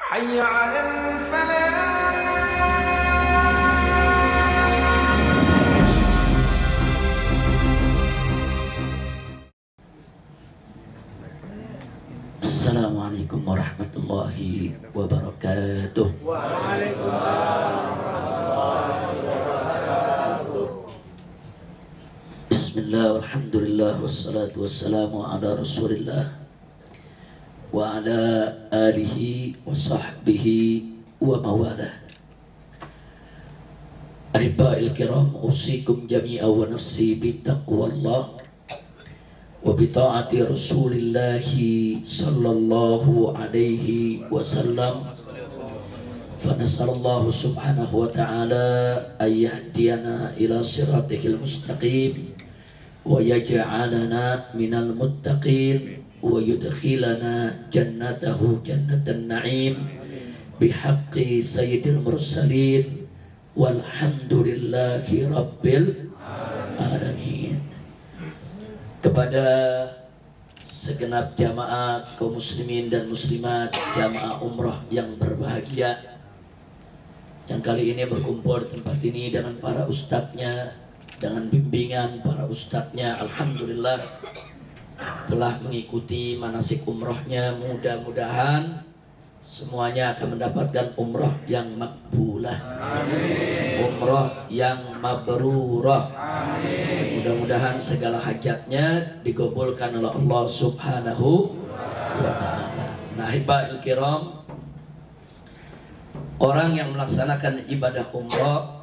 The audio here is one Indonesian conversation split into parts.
حي على الفلاح. Assalamualaikum warahmatullahi wabarakatuh. Waalaikumsalam warahmatullahi wabarakatuh. Bismillah, alhamdulillah, wassalatu wassalamu ala rasulillah wa ala alihi wa sahbihi wa mawalah. Ahiba'il kiram, usikum jami'a wa nafsi bitaqwallah wa bita'ati rasulillahi sallallahu alaihi wasallam. Fanas'alullahu subhanahu wa ta'ala ayyahdiyana ila siratihil mustaqim wa yaj'alana minal muttaqin wa yudkhilana jannatahu jannatan na'im bihaqqi sayyidil mursalin walhamdulillahi rabbil alamin. Kepada segenap jamaah kaum muslimin dan muslimat jamaah umrah yang berbahagia, yang kali ini berkumpul di tempat ini dengan para ustadznya, dengan bimbingan para ustadznya, alhamdulillah telah mengikuti manasik umrahnya. Mudah-mudahan semuanya akan mendapatkan umrah yang makbulah, umrah yang mabrurah. Mudah-mudahan segala hajatnya dikabulkan oleh Allah subhanahu wa ta'ala. Nah, ahiba'il kiram, orang yang melaksanakan ibadah umrah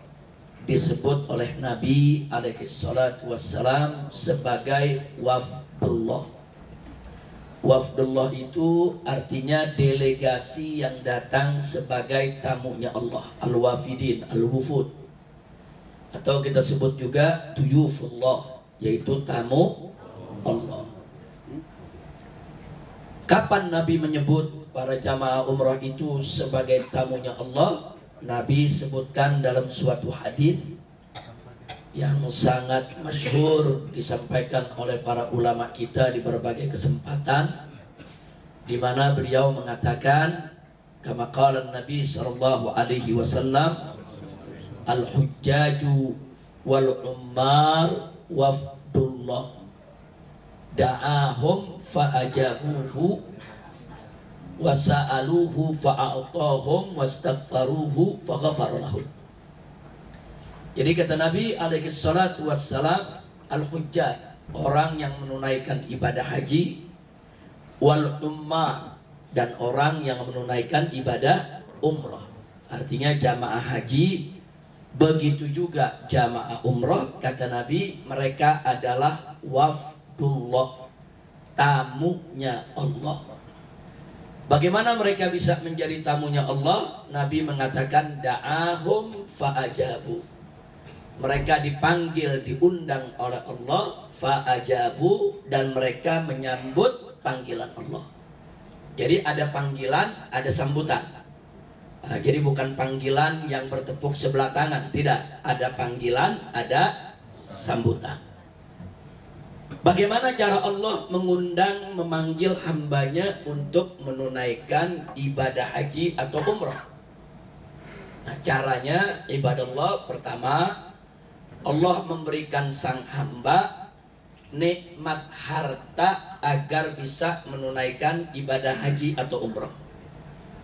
disebut oleh Nabi alaihi salatu wassalam sebagai wafdullah. Wafdullah itu artinya delegasi yang datang sebagai tamunya Allah, al-wafidin, al-wufud, atau kita sebut juga duyufullah, yaitu tamu Allah. Kapan Nabi menyebut para jamaah umrah itu sebagai tamunya Allah? Nabi sebutkan dalam suatu hadis yang sangat masyhur disampaikan oleh para ulama kita di berbagai kesempatan, di mana beliau mengatakan, kama qala Nabi sallallahu alaihi wasallam, al-hujjaju wal ummar wafdullah da'ahum fa'ajabuhu wasa'aluhu fa'a'tahum wastaghfaruhu faghafara lahum. Jadi kata Nabi alaihi salatu wassalam, al-hujjaj, orang yang menunaikan ibadah haji, wal ummah, dan orang yang menunaikan ibadah umrah. Artinya jamaah haji, begitu juga jamaah umrah, kata Nabi, mereka adalah wafdullah, tamunya Allah. Bagaimana mereka bisa menjadi tamunya Allah? Nabi mengatakan da'ahum fa'ajabu. Mereka dipanggil, diundang oleh Allah, fa'ajabu, dan mereka menyambut panggilan Allah. Jadi ada panggilan, ada sambutan. Nah, jadi bukan panggilan yang bertepuk sebelah tangan, tidak. Ada panggilan, ada sambutan. Bagaimana cara Allah mengundang, memanggil hambanya untuk menunaikan ibadah haji atau umrah? Nah, caranya ibadah Allah pertama, Allah memberikan sang hamba nikmat harta agar bisa menunaikan ibadah haji atau umrah.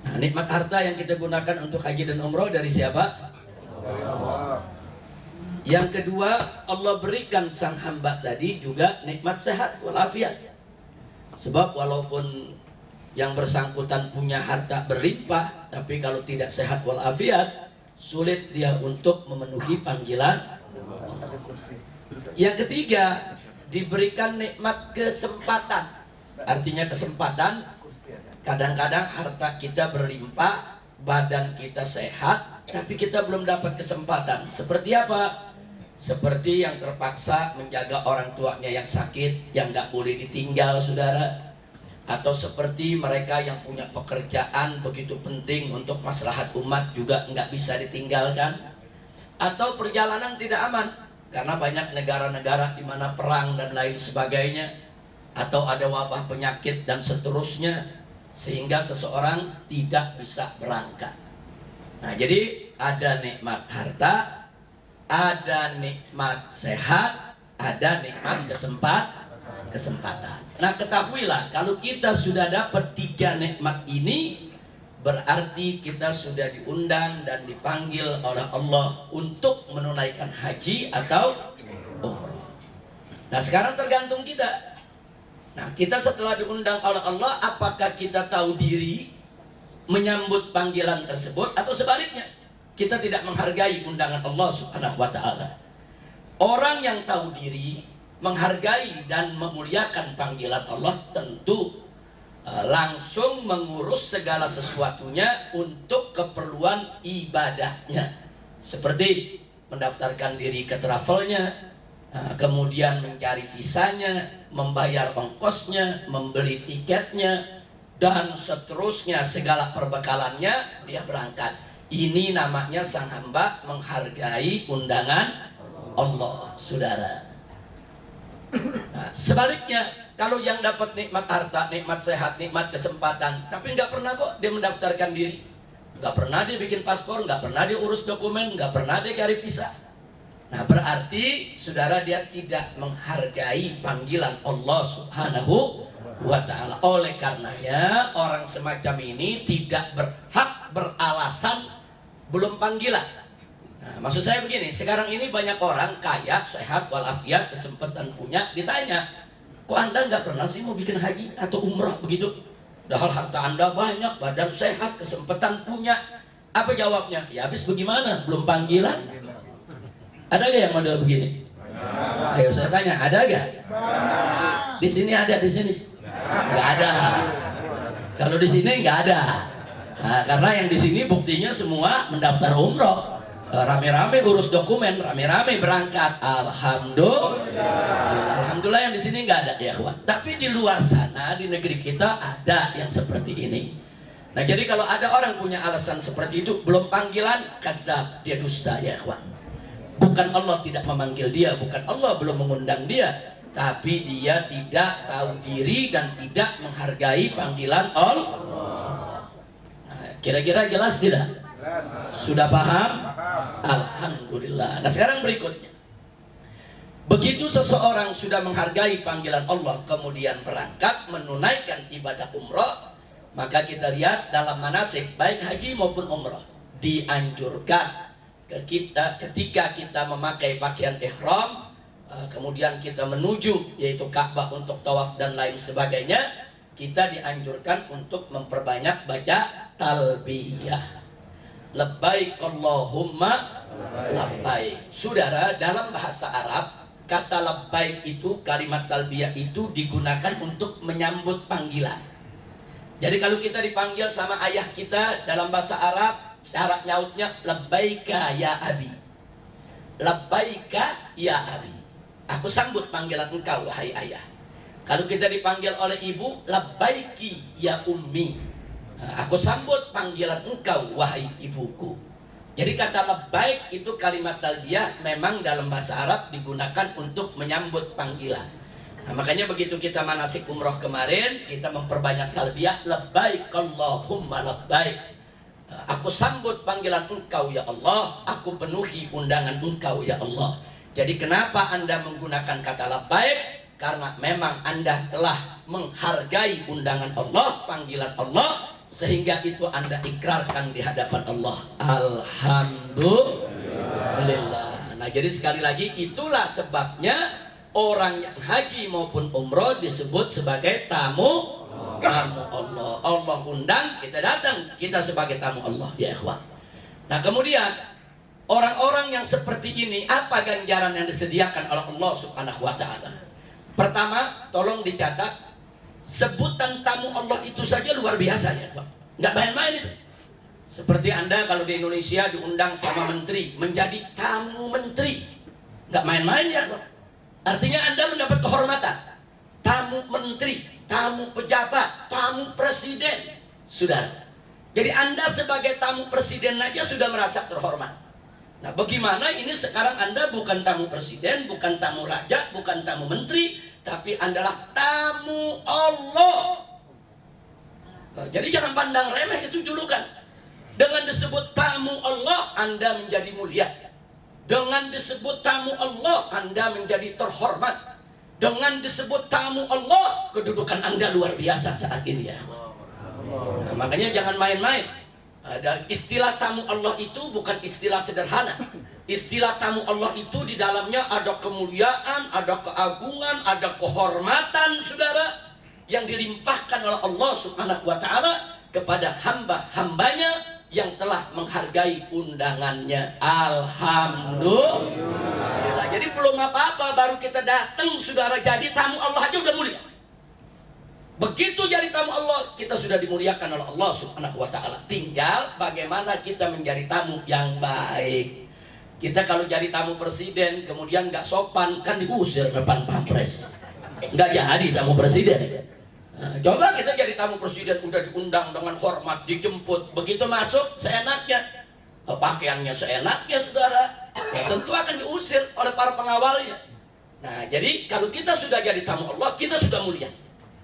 Nah, nikmat harta yang kita gunakan untuk haji dan umrah dari siapa? Allah. Yang kedua, Allah berikan sang hamba tadi juga nikmat sehat walafiat. Sebab walaupun yang bersangkutan punya harta berlimpah, tapi kalau tidak sehat walafiat, sulit dia untuk memenuhi panggilan. Yang ketiga, diberikan nikmat kesempatan. Artinya kesempatan, kadang-kadang harta kita berlimpah, badan kita sehat, tapi kita belum dapat kesempatan. Seperti apa? Seperti yang terpaksa menjaga orang tuanya yang sakit, yang gak boleh ditinggal, saudara. Atau seperti mereka yang punya pekerjaan begitu penting untuk maslahat umat juga nggak bisa ditinggalkan. Atau perjalanan tidak aman, karena banyak negara-negara di mana perang dan lain sebagainya, atau ada wabah penyakit dan seterusnya. sehingga seseorang tidak bisa berangkat. Nah, jadi ada nikmat harta, ada nikmat sehat, ada nikmat kesempatan. Nah, ketahuilah kalau kita sudah dapat 3 nikmat ini, berarti kita sudah diundang dan dipanggil oleh Allah untuk menunaikan haji atau umrah. Nah, sekarang tergantung kita. Nah, kita setelah diundang oleh Allah, apakah kita tahu diri menyambut panggilan tersebut, atau sebaliknya kita tidak menghargai undangan Allah Subhanahu wa ta'ala. Orang yang tahu diri, menghargai dan memuliakan panggilan Allah, tentu langsung mengurus segala sesuatunya untuk keperluan ibadahnya, seperti mendaftarkan diri ke travelnya, kemudian mencari visanya, membayar ongkosnya, membeli tiketnya, dan seterusnya, segala perbekalannya dia berangkat. Ini namanya sang hamba menghargai undangan Allah, saudara. Nah, sebaliknya, kalau yang dapat nikmat harta, nikmat sehat, nikmat kesempatan, tapi nggak pernah kok dia mendaftarkan diri, nggak pernah dia bikin paspor, nggak pernah dia urus dokumen, nggak pernah dia cari visa. Nah, berarti saudara dia tidak menghargai panggilan Allah Subhanahu wa ta'ala. Oleh karenanya orang semacam ini tidak berhak beralasan belum panggilan. Nah, maksud saya begini, sekarang ini banyak orang kaya, sehat, walafiat, kesempatan punya, ditanya, kok Anda nggak pernah sih mau bikin haji atau umrah begitu? Padahal harta Anda banyak, badan sehat, kesempatan punya. Apa jawabnya? Ya habis bagaimana? Belum panggilan? Ada gak yang model begini? Ayo saya tanya, ada gak? Di sini ada, di sini? Nggak ada. Kalau di sini nggak ada. Nah, karena yang di sini buktinya semua mendaftar umroh, rame-rame urus dokumen, rame-rame berangkat. Alhamdulillah yang di sini nggak ada ya kawan. Tapi di luar sana di negeri kita ada yang seperti ini. Nah, jadi kalau ada orang punya alasan seperti itu belum panggilan, kata dia dusta ya kawan. Bukan Allah tidak memanggil dia, bukan Allah belum mengundang dia, tapi dia tidak tahu diri dan tidak menghargai panggilan Allah. Nah, kira-kira jelas tidak? Sudah paham? Alhamdulillah. Nah, sekarang berikutnya. Begitu seseorang sudah menghargai panggilan Allah, kemudian berangkat menunaikan ibadah umrah, maka kita lihat dalam manasik baik haji maupun umrah dianjurkan ketika kita memakai pakaian ihram, kemudian kita menuju yaitu Ka'bah untuk tawaf dan lain sebagainya, kita dianjurkan untuk memperbanyak baca talbiyah, labbaik Allahumma labbaik. Saudara, dalam bahasa Arab kata labbaik itu, kalimat talbiyah itu digunakan untuk menyambut panggilan. Jadi kalau kita dipanggil sama ayah kita dalam bahasa Arab, cara nyautnya labbaika ya abi, labbaika ya abi, aku sambut panggilan engkau wahai ayah. Kalau kita dipanggil oleh ibu, labbaiki ya ummi, aku sambut panggilan engkau wahai ibuku. Jadi kata labbaik itu kalimat talbiyah memang dalam bahasa Arab digunakan untuk menyambut panggilan. Nah, makanya begitu kita manasik umroh kemarin, kita memperbanyak talbiyah, labbaik Allahumma labbaik, aku sambut panggilan engkau ya Allah, aku penuhi undangan engkau ya Allah. Jadi kenapa Anda menggunakan kata labbaik? Karena memang Anda telah menghargai undangan Allah, panggilan Allah, sehingga itu Anda ikrarkan di hadapan Allah. Alhamdulillah. Nah, jadi sekali lagi itulah sebabnya orang yang haji maupun umroh disebut sebagai tamu Allah. Allah undang, kita datang, kita sebagai tamu Allah ya ikhwan. Nah, kemudian orang-orang yang seperti ini, apa ganjaran yang disediakan oleh Allah Subhanahu wa ta'ala? Pertama, tolong dicatat, sebutan tamu Allah itu saja luar biasa ya ikhwan. Nggak main-main itu. Seperti Anda kalau di Indonesia diundang sama menteri menjadi tamu menteri, nggak main-main ya ikhwan. Artinya Anda mendapat kehormatan, tamu menteri, tamu pejabat, tamu presiden, saudara. Jadi Anda sebagai tamu presiden aja sudah merasa terhormat. Nah, bagaimana ini sekarang Anda bukan tamu presiden, bukan tamu raja, bukan tamu menteri, tapi Anda adalah tamu Allah. Jadi jangan pandang remeh itu julukan. Dengan disebut tamu Allah, Anda menjadi mulia. Dengan disebut tamu Allah, Anda menjadi terhormat. Dengan disebut tamu Allah, kedudukan Anda luar biasa saat ini ya. Nah, makanya jangan main-main. Ada istilah tamu Allah itu bukan istilah sederhana. Istilah tamu Allah itu di dalamnya ada kemuliaan, ada keagungan, ada kehormatan, saudara, yang dilimpahkan oleh Allah Subhanahu wa Ta'ala kepada hamba-hambanya yang telah menghargai undangannya. Alhamdulillah. Jadi belum apa-apa baru kita datang, saudara, jadi tamu Allah aja udah mulia. Begitu jadi tamu Allah, kita sudah dimuliakan oleh Allah Subhanahu wa Ta'ala. Tinggal bagaimana kita menjadi tamu yang baik. Kita kalau jadi tamu presiden kemudian nggak sopan, kan diusir depan pampres. Nggak jadi tamu presiden. Nah, coba kita jadi tamu presiden, udah diundang dengan hormat, dijemput, begitu masuk seenaknya, pakaiannya seenaknya, saudara, ya tentu akan diusir oleh para pengawalnya. Nah, jadi kalau kita sudah jadi tamu Allah, kita sudah mulia.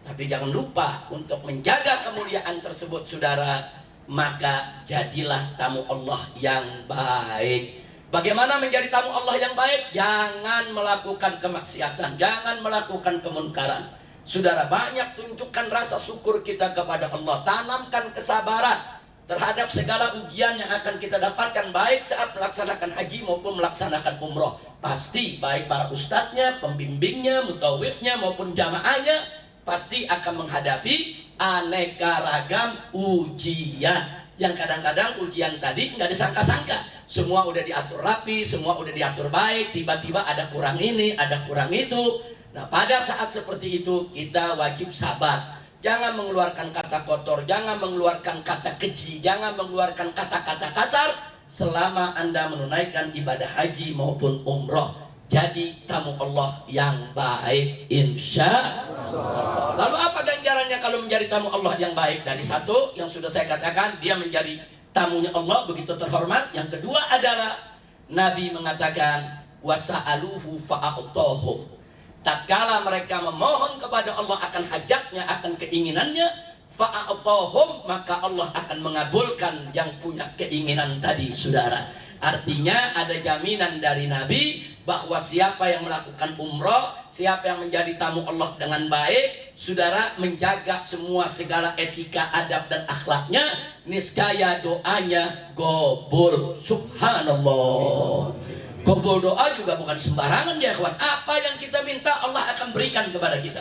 Tapi jangan lupa untuk menjaga kemuliaan tersebut, saudara. Maka jadilah tamu Allah yang baik. Bagaimana menjadi tamu Allah yang baik? Jangan melakukan kemaksiatan, jangan melakukan kemunkaran. Saudara, banyak tunjukkan rasa syukur kita kepada Allah. Tanamkan kesabaran terhadap segala ujian yang akan kita dapatkan, baik saat melaksanakan haji maupun melaksanakan umroh. Pasti baik para ustadznya, pembimbingnya, mutawifnya maupun jamaahnya pasti akan menghadapi aneka ragam ujian. Yang kadang-kadang ujian tadi nggak disangka-sangka. Semua udah diatur rapi, semua udah diatur baik, tiba-tiba ada kurang ini, ada kurang itu. Nah, pada saat seperti itu kita wajib sabar. Jangan mengeluarkan kata kotor, jangan mengeluarkan kata keji, jangan mengeluarkan kata-kata kasar selama Anda menunaikan ibadah haji maupun umroh. Jadi tamu Allah yang baik, insya Allah. Lalu apa ganjarannya kalau menjadi tamu Allah yang baik? Dari satu yang sudah saya katakan, dia menjadi tamunya Allah begitu terhormat. Yang kedua adalah Nabi mengatakan wasa'aluhu fa'a'tahum. Tatkala mereka memohon kepada Allah akan hajatnya, akan keinginannya, fa'a'tahum, maka Allah akan mengabulkan yang punya keinginan tadi, saudara. Artinya ada jaminan dari Nabi bahwa siapa yang melakukan umroh, siapa yang menjadi tamu Allah dengan baik, saudara, menjaga semua segala etika, adab dan akhlaknya, niscaya doanya gobul. Subhanallah. Gobul doa juga bukan sembarangan ya kawan. Apa yang kita minta Allah akan berikan kepada kita.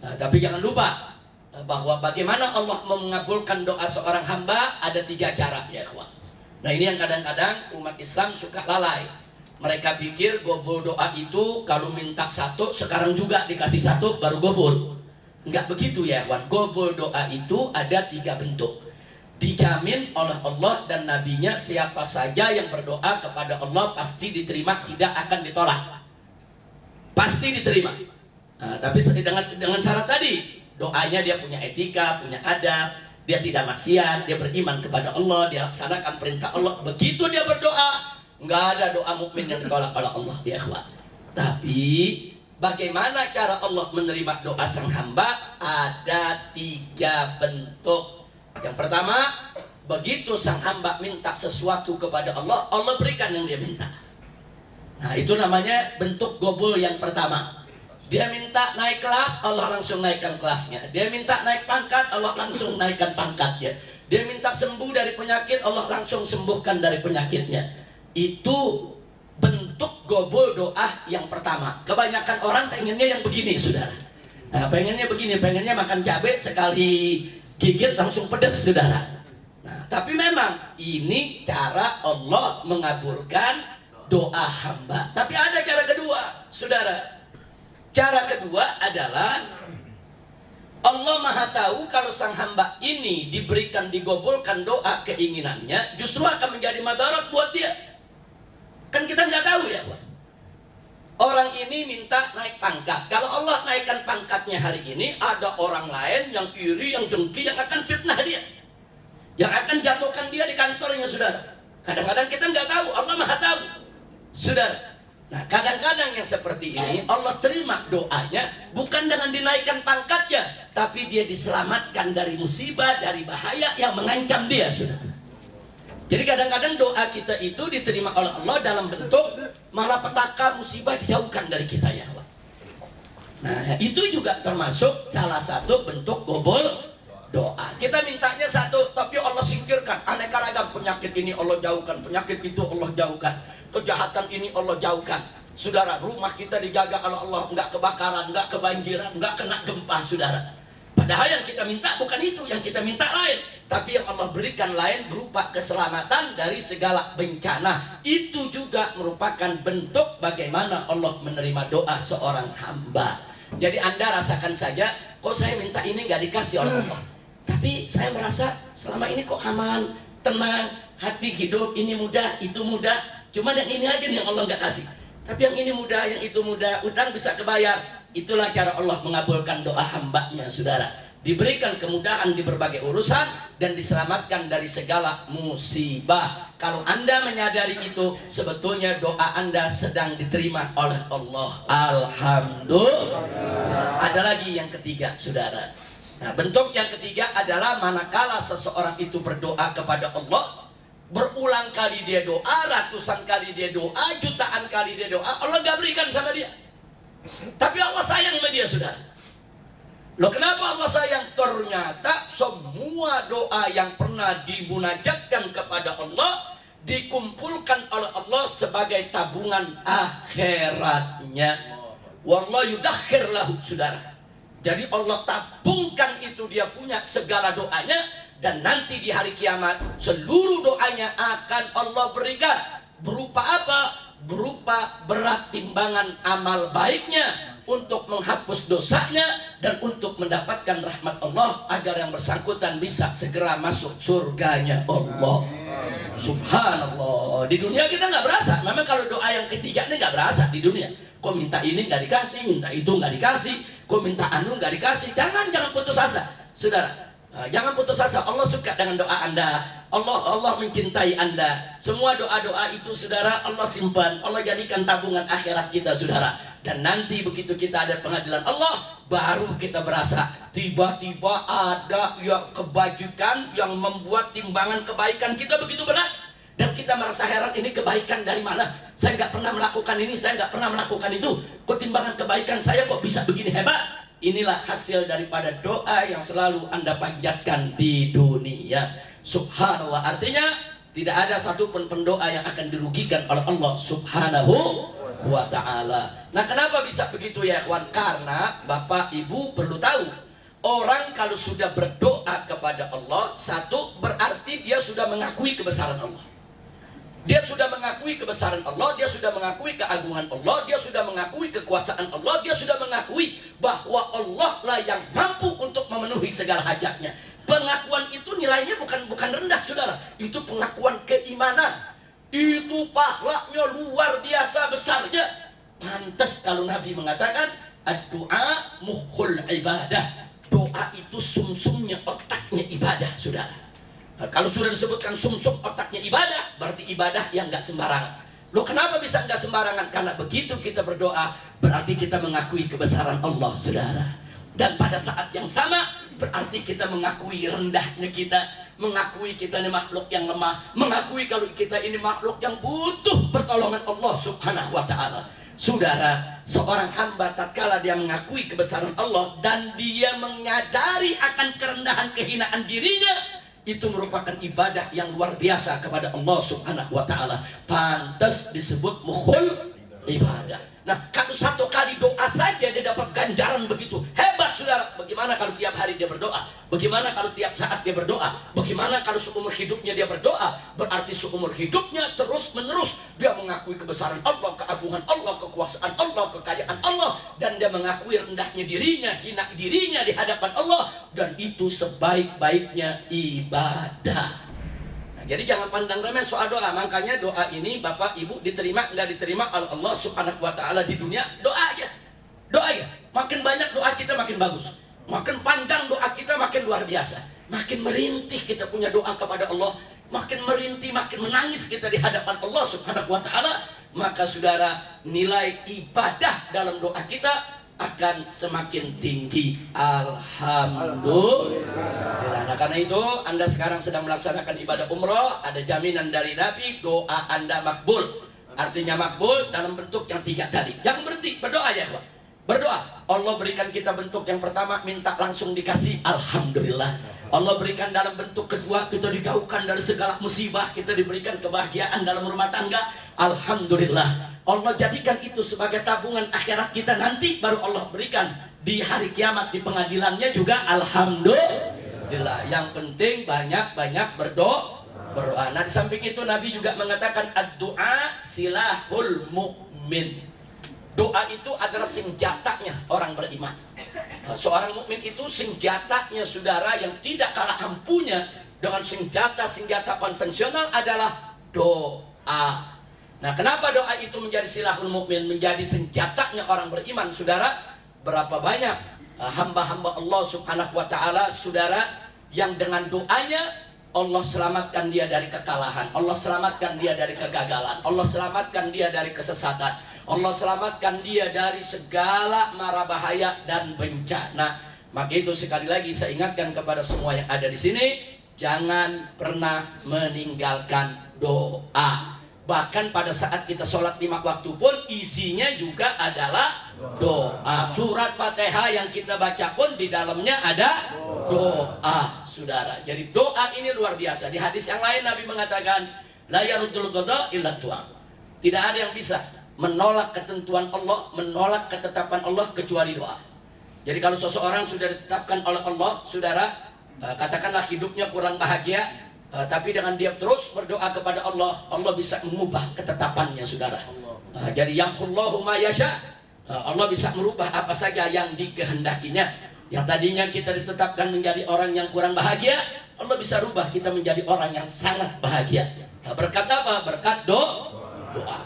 Nah, tapi jangan lupa bahwa bagaimana Allah mengabulkan doa seorang hamba ada 3 cara ya kawan. Nah, ini yang kadang-kadang umat Islam suka lalai. Mereka pikir gobul doa itu kalau minta 1 sekarang juga dikasih 1 baru gobul. Enggak begitu ya kawan. Gobul doa itu ada 3 bentuk. Dijamin oleh Allah dan Nabi-Nya siapa saja yang berdoa kepada Allah pasti diterima, tidak akan ditolak. Pasti diterima. Nah, tapi dengan syarat tadi, doanya dia punya etika, punya adab, dia tidak maksiat, dia beriman kepada Allah, dia laksanakan perintah Allah. Begitu dia berdoa, nggak ada doa mukmin yang ditolak oleh Allah ya ikhwan. Tapi bagaimana cara Allah menerima doa sang hamba? Ada 3 bentuk. Yang pertama, begitu sang hamba minta sesuatu kepada Allah, Allah berikan yang dia minta. Nah, itu namanya bentuk gobul yang pertama. Dia minta naik kelas, Allah langsung naikkan kelasnya. Dia minta naik pangkat, Allah langsung naikkan pangkatnya. Dia minta sembuh dari penyakit, Allah langsung sembuhkan dari penyakitnya. Itu bentuk gobul doa yang pertama. Kebanyakan orang pengennya yang begini, saudara. Nah, pengennya begini, pengennya makan cabai sekali gigit langsung pedas, saudara. Nah, tapi memang ini cara Allah mengabulkan doa hamba. Tapi ada cara kedua, saudara. Cara kedua adalah Allah Maha tahu kalau sang hamba ini diberikan, digobulkan doa keinginannya, justru akan menjadi madarat buat dia. Kan kita nggak tahu ya, Pak. Orang ini minta naik pangkat. Kalau Allah naikkan pangkatnya hari ini, ada orang lain yang iri, yang dengki, yang akan fitnah dia, yang akan jatuhkan dia di kantornya, saudara. Kadang-kadang kita nggak tahu, Allah Maha tahu, saudara. Nah, kadang-kadang yang seperti ini Allah terima doanya bukan dengan dinaikkan pangkatnya, tapi dia diselamatkan dari musibah, dari bahaya yang mengancam dia, saudara. Jadi kadang-kadang doa kita itu diterima oleh Allah dalam bentuk malapetaka, musibah dijauhkan dari kita, ya Allah. Nah, itu juga termasuk salah satu bentuk gobol doa. Kita mintanya satu, tapi Allah singkirkan. Aneka ragam penyakit ini Allah jauhkan, penyakit itu Allah jauhkan, kejahatan ini Allah jauhkan. Saudara, rumah kita dijaga oleh Allah, enggak kebakaran, enggak kebanjiran, enggak kena gempa, saudara. Padahal yang kita minta bukan itu, yang kita minta lain. Tapi yang Allah berikan lain berupa keselamatan dari segala bencana. Itu juga merupakan bentuk bagaimana Allah menerima doa seorang hamba. Jadi Anda rasakan saja, kok saya minta ini nggak dikasih oleh Allah. Tapi saya merasa selama ini kok aman, tenang, hati hidup, ini mudah, itu mudah. Cuma yang ini aja yang Allah nggak kasih. Tapi yang ini mudah, yang itu mudah, utang bisa kebayar. Itulah cara Allah mengabulkan doa hambanya, saudara. Diberikan kemudahan di berbagai urusan dan diselamatkan dari segala musibah. Kalau Anda menyadari itu, sebetulnya doa Anda sedang diterima oleh Allah. Alhamdulillah. Ada lagi yang ketiga, saudara. Nah, bentuk yang ketiga adalah manakala seseorang itu berdoa kepada Allah, berulang kali dia doa, ratusan kali dia doa, jutaan kali dia doa, Allah gak berikan sama dia. Tapi Allah sayang sama dia, saudara. Loh, kenapa Allah sayang? Ternyata semua doa yang pernah dimunajatkan kepada Allah dikumpulkan oleh Allah sebagai tabungan akhiratnya. Wallahu yudakhir lahu, saudara. Jadi Allah tabungkan itu, dia punya segala doanya, dan nanti di hari kiamat seluruh doanya akan Allah berikan. Berupa apa? Berupa berat timbangan amal baiknya untuk menghapus dosanya dan untuk mendapatkan rahmat Allah agar yang bersangkutan bisa segera masuk surganya Allah. Subhanallah. Di dunia kita nggak berasa. Memang kalau doa yang ketiga ini nggak berasa di dunia. Kok minta ini nggak dikasih, minta itu nggak dikasih, kok minta anu nggak dikasih. Jangan putus asa, saudara. Jangan putus asa. Allah suka dengan doa Anda. Allah mencintai Anda. Semua doa-doa itu, saudara, Allah simpan. Allah jadikan tabungan akhirat kita, saudara. Dan nanti begitu kita ada pengadilan Allah, baru kita berasa tiba-tiba ada yang kebajikan yang membuat timbangan kebaikan kita begitu berat. Dan kita merasa heran, ini kebaikan dari mana? Saya nggak pernah melakukan ini, saya nggak pernah melakukan itu. Kok timbangan kebaikan saya kok bisa begini hebat? Inilah hasil daripada doa yang selalu Anda panjatkan di dunia. Subhanallah. Artinya tidak ada satupun pendoa yang akan dirugikan oleh Allah Subhanahu wa ta'ala. Nah, kenapa bisa begitu ya, kawan? Karena Bapak Ibu perlu tahu, orang kalau sudah berdoa kepada Allah, satu, berarti dia sudah mengakui kebesaran Allah. Dia sudah mengakui kebesaran Allah, dia sudah mengakui keagungan Allah, dia sudah mengakui kekuasaan Allah, dia sudah mengakui bahwa Allah lah yang mampu untuk memenuhi segala hajatnya. Pengakuan itu nilainya bukan rendah, saudara. Itu pengakuan keimanan. Itu pahalanya luar biasa besarnya. Pantas kalau Nabi mengatakan, ad-du'a mukhul ibadah. Doa itu sumsumnya, otaknya ibadah, saudara. Kalau sudah disebutkan sumsum otaknya ibadah, berarti ibadah yang nggak sembarangan. Loh, kenapa bisa nggak sembarangan? Karena begitu kita berdoa, berarti kita mengakui kebesaran Allah, saudara. Dan pada saat yang sama, berarti kita mengakui rendahnya kita, mengakui kita ini makhluk yang lemah, mengakui kalau kita ini makhluk yang butuh pertolongan Allah Subhanahu wa ta'ala. Saudara, seorang hamba tatkala dia mengakui kebesaran Allah dan dia menyadari akan kerendahan kehinaan dirinya, itu merupakan ibadah yang luar biasa kepada Allah Subhanahu wa ta'ala. Pantas disebut mukhul ibadah. Nah, kalau satu kali doa saja dia dapat ganjaran begitu hebat, saudara. Bagaimana kalau tiap hari dia berdoa? Bagaimana kalau tiap saat dia berdoa? Bagaimana kalau seumur hidupnya dia berdoa? Berarti seumur hidupnya terus menerus dia mengakui kebesaran Allah, keagungan Allah, kekuasaan Allah, kekayaan Allah, dan dia mengakui rendahnya dirinya, hina dirinya di hadapan Allah, dan itu sebaik-baiknya ibadah. Jadi jangan pandang remeh soal doa. Makanya doa ini Bapak Ibu diterima nggak diterima oleh Allah Subhanahu wa ta'ala di dunia, doa aja. Doa ya. Makin banyak doa kita makin bagus. Makin panjang doa kita makin luar biasa. Makin merintih kita punya doa kepada Allah, makin merintih, makin menangis kita di hadapan Allah Subhanahu wa ta'ala. maka saudara, nilai ibadah dalam doa kita akan semakin tinggi. Alhamdulillah. Nah, karena itu Anda sekarang sedang melaksanakan ibadah umroh, ada jaminan dari Nabi, doa Anda makbul. Artinya makbul dalam bentuk yang 3 tadi. Yang berarti berdoa ya, kawan. Berdoa. Allah berikan kita bentuk yang pertama, minta langsung dikasih, alhamdulillah. Allah berikan dalam bentuk kedua, kita dijauhkan dari segala musibah, kita diberikan kebahagiaan dalam rumah tangga, alhamdulillah. Allah jadikan itu sebagai tabungan akhirat kita nanti, baru Allah berikan di hari kiamat di pengadilannya juga, alhamdulillah. Yang penting banyak-banyak berdoa. Nah, di samping itu Nabi juga mengatakan ad-du'a silahul mu'min. Doa itu adalah senjatanya orang beriman. Seorang mukmin itu senjatanya saudara yang tidak kalah ampuhnya dengan senjata-senjata konvensional adalah doa. Nah, kenapa doa itu menjadi silahul mukmin, menjadi senjatanya orang beriman, saudara? Berapa banyak hamba-hamba Allah Subhanahu wa taala, saudara, yang dengan doanya Allah selamatkan dia dari kekalahan, Allah selamatkan dia dari kegagalan, Allah selamatkan dia dari kesesatan, Allah selamatkan dia dari segala mara bahaya dan bencana. Maka itu sekali lagi saya ingatkan kepada semua yang ada di sini, jangan pernah meninggalkan doa. Bahkan pada saat kita sholat 5 waktu pun isinya juga adalah doa. Surat Fatihah yang kita baca pun di dalamnya ada doa, saudara. Jadi doa ini luar biasa. Di hadis yang lain Nabi mengatakan, la yaruddul qada illa du'a. Tidak ada yang bisa menolak ketentuan Allah, menolak ketetapan Allah kecuali doa. Jadi kalau seseorang sudah ditetapkan oleh Allah, saudara, katakanlah hidupnya kurang bahagia, tapi dengan dia terus berdoa kepada Allah, Allah bisa mengubah ketetapannya, saudara. Jadi yamhullahu ma yasha, Allah bisa merubah apa saja yang dikehendakinya. Yang tadinya kita ditetapkan menjadi orang yang kurang bahagia, Allah bisa rubah kita menjadi orang yang sangat bahagia. Berkat apa? Berkat doa.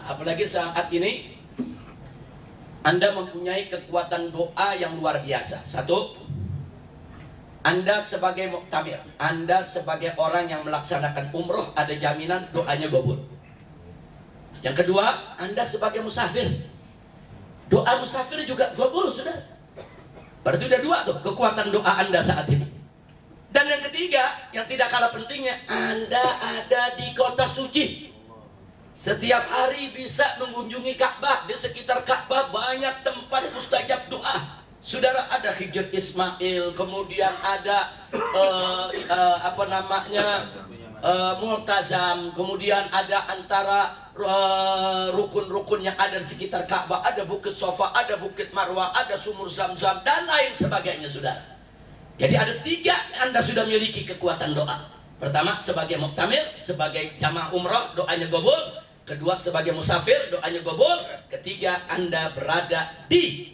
Apalagi saat ini Anda mempunyai kekuatan doa yang luar biasa. Satu, Anda sebagai muktamir, Anda sebagai orang yang melaksanakan umroh, ada jaminan doanya kabul. Yang kedua, Anda sebagai musafir, doa musafir juga kabul, saudara. Berarti udah 2 tuh kekuatan doa Anda saat ini. Dan yang ketiga, yang tidak kalah pentingnya, Anda ada di kota suci. Setiap hari bisa mengunjungi Ka'bah. Di sekitar Ka'bah banyak tempat mustajab doa. Saudara, ada Hijr Ismail, kemudian ada Multazam, kemudian ada antara rukun-rukun yang ada di sekitar Ka'bah, ada Bukit Sofa, ada Bukit Marwah, ada Sumur Zam-Zam, dan lain sebagainya, saudara. Jadi ada 3 Anda sudah miliki kekuatan doa. Pertama, sebagai muktamir, sebagai jamaah umrah, doanya kabul. Kedua, sebagai musafir, doanya kabul. Ketiga, Anda berada di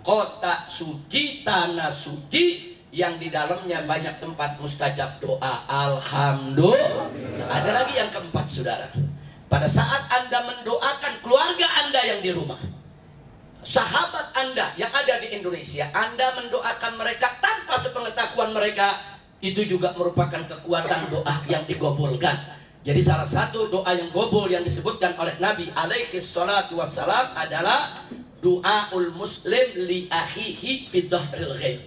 kota suci, tanah suci, yang di dalamnya banyak tempat mustajab doa. Alhamdulillah. Ada lagi yang keempat, saudara. Pada saat Anda mendoakan keluarga Anda yang di rumah, sahabat Anda yang ada di Indonesia, Anda mendoakan mereka tanpa sepengetahuan mereka, itu juga merupakan kekuatan doa yang digabulkan. Jadi salah satu doa yang gobol yang disebutkan oleh Nabi alaihi salatu wassalam adalah doaul muslim li akhihi fi dhahril ghaib.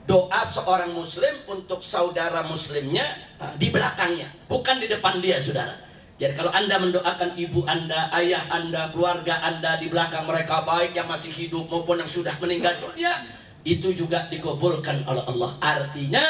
Doa seorang muslim untuk saudara muslimnya di belakangnya, bukan di depan dia, saudara. Jadi kalau Anda mendoakan ibu Anda, ayah Anda, keluarga Anda di belakang mereka, baik yang masih hidup maupun yang sudah meninggal dunia, itu juga dikabulkan oleh Allah. Artinya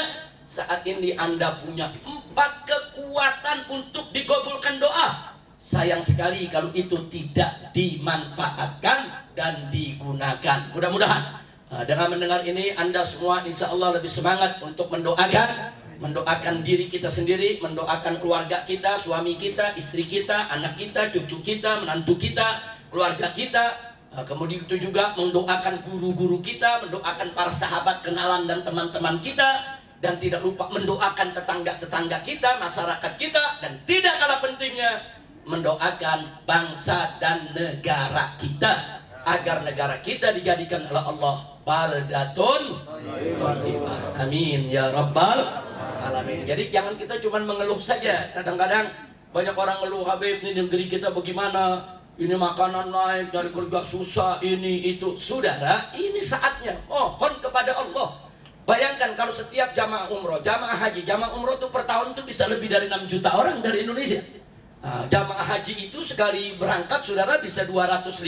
saat ini Anda punya 4 kekuatan untuk dikabulkan doa. Sayang sekali kalau itu tidak dimanfaatkan dan digunakan. Mudah-mudahan dengan mendengar ini Anda semua insya Allah lebih semangat untuk mendoakan diri kita sendiri, mendoakan keluarga kita, suami kita, istri kita, anak kita, cucu kita, menantu kita, keluarga kita. Kemudian itu juga mendoakan guru-guru kita, mendoakan para sahabat, kenalan dan teman-teman kita, dan tidak lupa mendoakan tetangga-tetangga kita, masyarakat kita, dan tidak kalah pentingnya mendoakan bangsa dan negara kita agar negara kita dijadikan oleh Allah baldatun thayyibah. Amin ya rabbal alamin. Jadi jangan kita cuma mengeluh saja. Kadang-kadang banyak orang ngeluh, Habib ini negeri kita bagaimana, ini makanan naik, dari kerja susah, ini itu. Saudara, ini saatnya mohon kepada Allah. Bayangkan kalau setiap jamaah umroh, jamaah haji, jamaah umroh itu per tahun itu bisa lebih dari 6 juta orang dari Indonesia. Jamaah haji itu sekali berangkat, saudara, bisa 250.000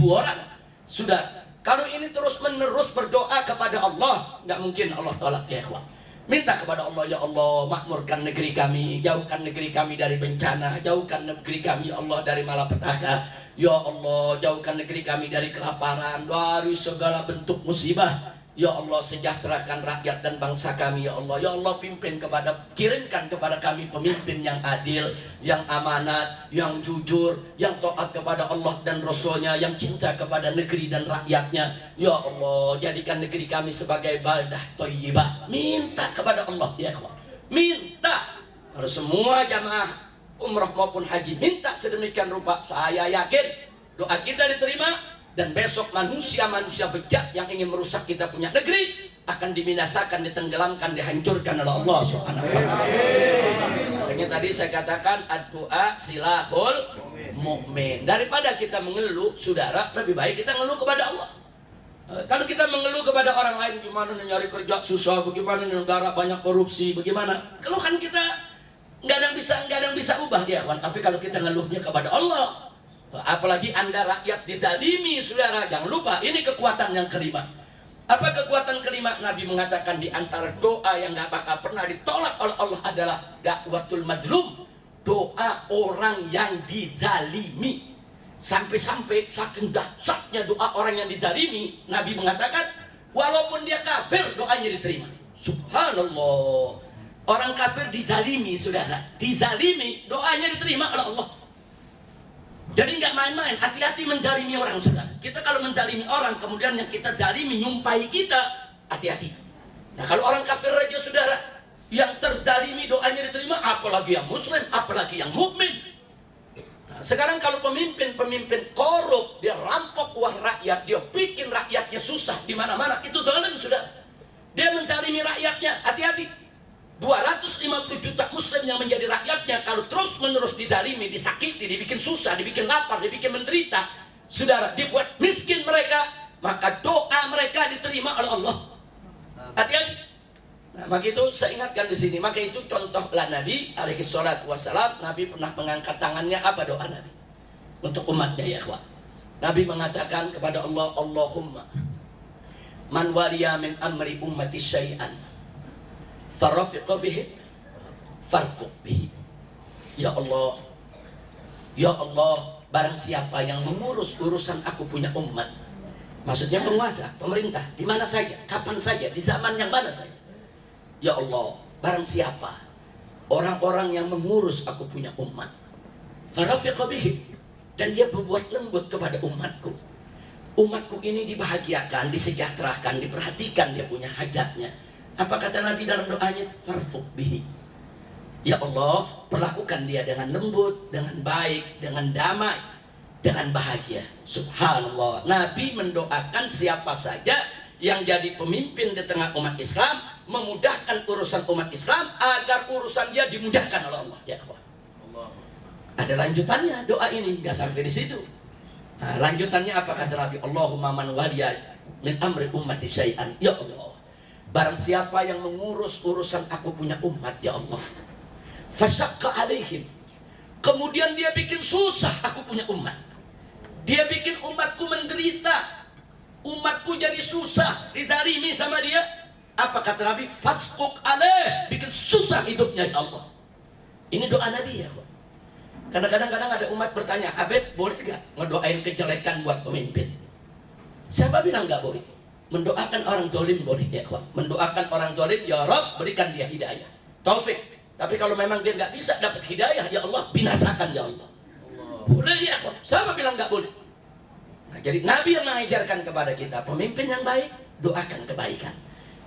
orang. Saudara, kalau ini terus menerus berdoa kepada Allah, nggak mungkin Allah tolak ya ikhwan. Minta kepada Allah, ya Allah, makmurkan negeri kami, jauhkan negeri kami dari bencana, jauhkan negeri kami ya Allah dari malapetaka. Ya Allah, jauhkan negeri kami dari kelaparan, dari segala bentuk musibah. Ya Allah, sejahterakan rakyat dan bangsa kami ya Allah. Ya Allah, kirimkan kepada kami pemimpin yang adil, yang amanat, yang jujur, yang taat kepada Allah dan Rasulnya, yang cinta kepada negeri dan rakyatnya. Ya Allah, jadikan negeri kami sebagai baldah thayyibah. Minta kepada Allah ya ikhwan. Minta. Kalau semua jamaah umrah maupun haji minta sedemikian rupa, saya yakin doa kita diterima. Dan besok manusia-manusia bejat yang ingin merusak kita punya negeri akan dibinasakan, ditenggelamkan, dihancurkan oleh Allah Subhanahu wa taala. Makanya tadi saya katakan doa silahul mukmin. Daripada kita mengeluh, saudara, lebih baik kita mengeluh kepada Allah. Kalau kita mengeluh kepada orang lain, gimana nyari kerja susah, bagaimana negara banyak korupsi, bagaimana, keluhan kita nggak ada yang bisa ubah dia, kawan. Tapi kalau kita ngeluhnya kepada Allah, apalagi Anda rakyat dizalimi, saudara, jangan lupa ini kekuatan yang kelima. Apa kekuatan kelima? Nabi mengatakan di antara doa yang gak bakal pernah ditolak oleh Allah adalah dakwatul mazlum, doa orang yang dizalimi. Sampai-sampai saking dahsyatnya doa orang yang dizalimi, Nabi mengatakan walaupun dia kafir doanya diterima. Subhanallah. Orang kafir dizalimi, saudara, dizalimi, doanya diterima oleh Allah. Jadi nggak main-main, hati-hati menzalimi orang, saudara. Kita kalau menzalimi orang, kemudian yang kita zalimi nyumpai kita, hati-hati. Nah kalau orang kafir aja, saudara, yang terzalimi doanya diterima, apalagi yang muslim, apalagi yang mukmin. Nah, sekarang kalau pemimpin korup, dia rampok uang rakyat, dia bikin rakyatnya susah di mana-mana, itu zalim, saudara. Dia menzalimi rakyatnya, hati-hati. 250 juta muslim yang menjadi rakyatnya kalau terus menerus dizalimi, disakiti, dibikin susah, dibikin lapar, dibikin menderita, saudara, dibuat miskin mereka, maka doa mereka diterima oleh Allah. Hati-hati. Nah, maka itu saya ingatkan di sini. Maka itu contohlah Nabi alaihi salatu wassalam. Nabi pernah mengangkat tangannya, apa doa Nabi untuk umatnya ya ikhwan? Nabi mengatakan kepada Allah, Allahumma man waliya min amri ummati syai'an farafiqa bihi farfuq bihi. Ya Allah, ya Allah, barang siapa yang mengurus urusan aku punya umat, maksudnya penguasa, pemerintah, di mana saja, kapan saja, di zaman yang mana saja, ya Allah, barang siapa orang-orang yang mengurus aku punya umat, farafiqa bihi, dan dia berbuat lembut kepada umatku, umatku ini dibahagiakan, disejahterakan, diperhatikan dia punya hajatnya. Apa kata Nabi dalam doanya? Farfuq bihi. Ya Allah, perlakukan dia dengan lembut, dengan baik, dengan damai, dengan bahagia. Subhanallah. Nabi mendoakan siapa saja yang jadi pemimpin di tengah umat Islam, memudahkan urusan umat Islam agar urusan dia dimudahkan oleh Allah. Ya Allah. Ada lanjutannya doa ini, nggak sampai di situ. Nah, lanjutannya apa kata Nabi? Allahumma man waliya min amri ummati syai'an. Ya Allah, barang siapa yang mengurus urusan aku punya umat, ya Allah, fasyaqqa alaihim, kemudian dia bikin susah aku punya umat, dia bikin umatku menderita, umatku jadi susah, dizalimi sama dia, apa kata Nabi? Fasquq alaih, bikin susah hidupnya ya Allah. Ini doa Nabi ya Allah. Karena kadang-kadang ada umat bertanya, Habib boleh gak ngedoain kejelekan buat pemimpin? Siapa bilang gak boleh? Mendoakan orang zalim boleh ya kawan. Mendoakan orang zalim, ya Rabb berikan dia hidayah, taufik. Tapi kalau memang dia nggak bisa dapat hidayah, ya Allah binasakan ya Allah. Boleh ya kawan. Siapa bilang nggak boleh? Nah, jadi Nabi yang mengajarkan kepada kita, pemimpin yang baik doakan kebaikan.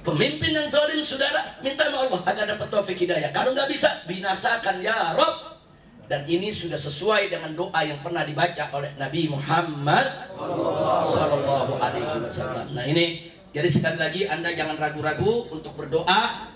Pemimpin yang zalim, saudara, minta sama Allah agar dapat taufik hidayah. Kalau nggak bisa, binasakan ya Rabb. Dan ini sudah sesuai dengan doa yang pernah dibaca oleh Nabi Muhammad Sallallahu Alaihi Wasallam. Nah ini, jadi sekali lagi Anda jangan ragu-ragu untuk berdoa.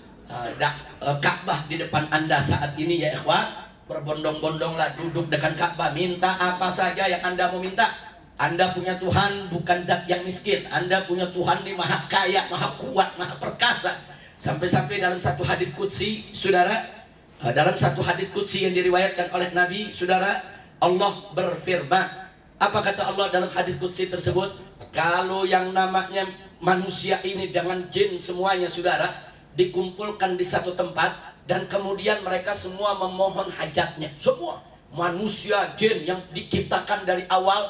Ka'bah di depan Anda saat ini ya ikhwan. berbondong-bondonglah duduk dekat Ka'bah, minta apa saja yang Anda mau minta. Anda punya Tuhan bukan zat yang miskin. Anda punya Tuhan ini maha kaya, maha kuat, maha perkasa. Sampai-sampai dalam satu hadis qudsi, saudara, dalam satu hadis qudsi yang diriwayatkan oleh Nabi, saudara, Allah berfirman. Apa kata Allah dalam hadis qudsi tersebut? Kalau yang namanya manusia ini dengan jin semuanya, saudara, dikumpulkan di satu tempat, dan kemudian mereka semua memohon hajatnya. Semua manusia, jin yang diciptakan dari awal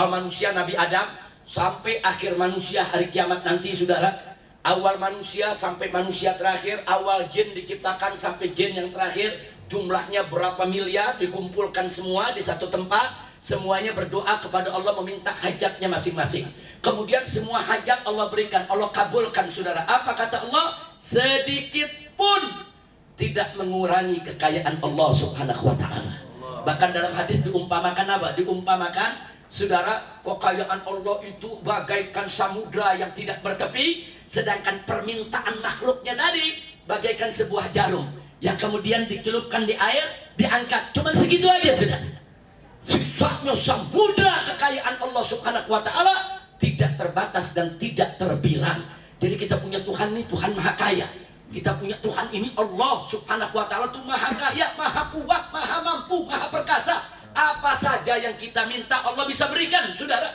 manusia Nabi Adam sampai akhir manusia hari kiamat nanti, saudara. Awal manusia sampai manusia terakhir, awal jin diciptakan sampai jin yang terakhir, jumlahnya berapa miliar, dikumpulkan semua di satu tempat. Semuanya berdoa kepada Allah meminta hajatnya masing-masing. Kemudian semua hajat Allah berikan, Allah kabulkan, saudara. Apa kata Allah? Sedikit pun tidak mengurangi kekayaan Allah Subhanahu wa ta'ala. Bahkan dalam hadis diumpamakan apa? Diumpamakan, saudara, kekayaan Allah itu bagaikan samudra yang tidak bertepi, sedangkan permintaan makhluknya tadi bagaikan sebuah jarum yang kemudian dicelupkan di air, diangkat. Cuma segitu aja, sudah. Sisanya samudra kekayaan Allah Subhanahu wa ta'ala tidak terbatas dan tidak terbilang. Jadi kita punya Tuhan ini Tuhan maha kaya. Kita punya Tuhan ini Allah Subhanahu wa ta'ala itu maha kaya, maha kuat, maha mampu, maha perkasa. Apa saja yang kita minta Allah bisa berikan, saudara.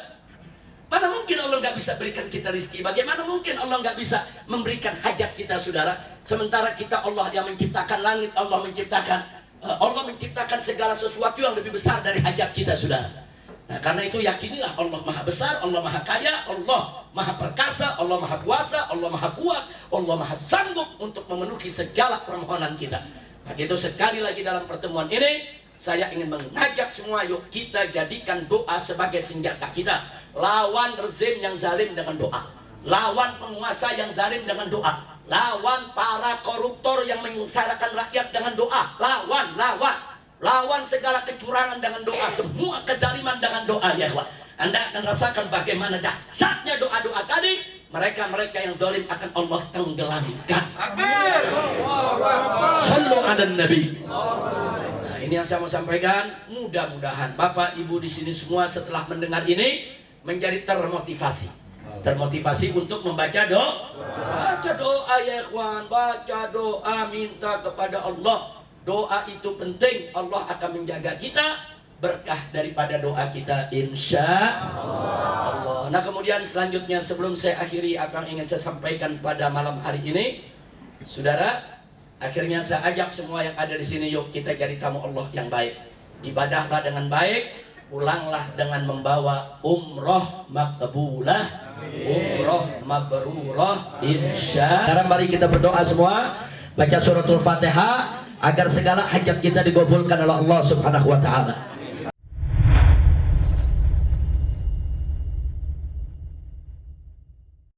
Mana mungkin Allah nggak bisa berikan kita rezeki? Bagaimana mungkin Allah nggak bisa memberikan hajat kita, saudara? Sementara kita Allah yang menciptakan langit, Allah menciptakan segala sesuatu yang lebih besar dari hajat kita, saudara. Nah, karena itu yakinilah Allah maha besar, Allah maha kaya, Allah maha perkasa, Allah maha kuasa, Allah maha kuat, Allah maha sanggup untuk memenuhi segala permohonan kita. Nah, itu sekali lagi dalam pertemuan ini saya ingin mengajak semua, yuk kita jadikan doa sebagai senjata kita. Lawan rezim yang zalim dengan doa, lawan penguasa yang zalim dengan doa, lawan para koruptor yang menyengsarakan rakyat dengan doa, lawan segala kecurangan dengan doa, semua kezaliman dengan doa, ya ikhwan. Anda akan rasakan bagaimana dahsyatnya doa-doa tadi. Mereka-mereka yang zalim akan Allah tenggelamkan. Sallu ala Nabi. Nah, ini yang saya mau sampaikan. Mudah-mudahan Bapak Ibu di sini semua setelah mendengar ini menjadi termotivasi untuk membaca doa. Baca doa, ya ikhwan, baca doa, minta kepada Allah. Doa itu penting, Allah akan menjaga kita, berkah daripada doa kita, insya Allah. Nah, kemudian selanjutnya sebelum saya akhiri apa yang ingin saya sampaikan pada malam hari ini, saudara, akhirnya saya ajak semua yang ada di sini, yuk kita jadi tamu Allah yang baik. Ibadahlah dengan baik, pulanglah dengan membawa umroh makbulah, umroh mabrurah, insya. Sekarang mari kita berdoa semua, baca suratul Fatihah agar segala hajat kita digabulkan oleh Allah Subhanahu wa ta'ala.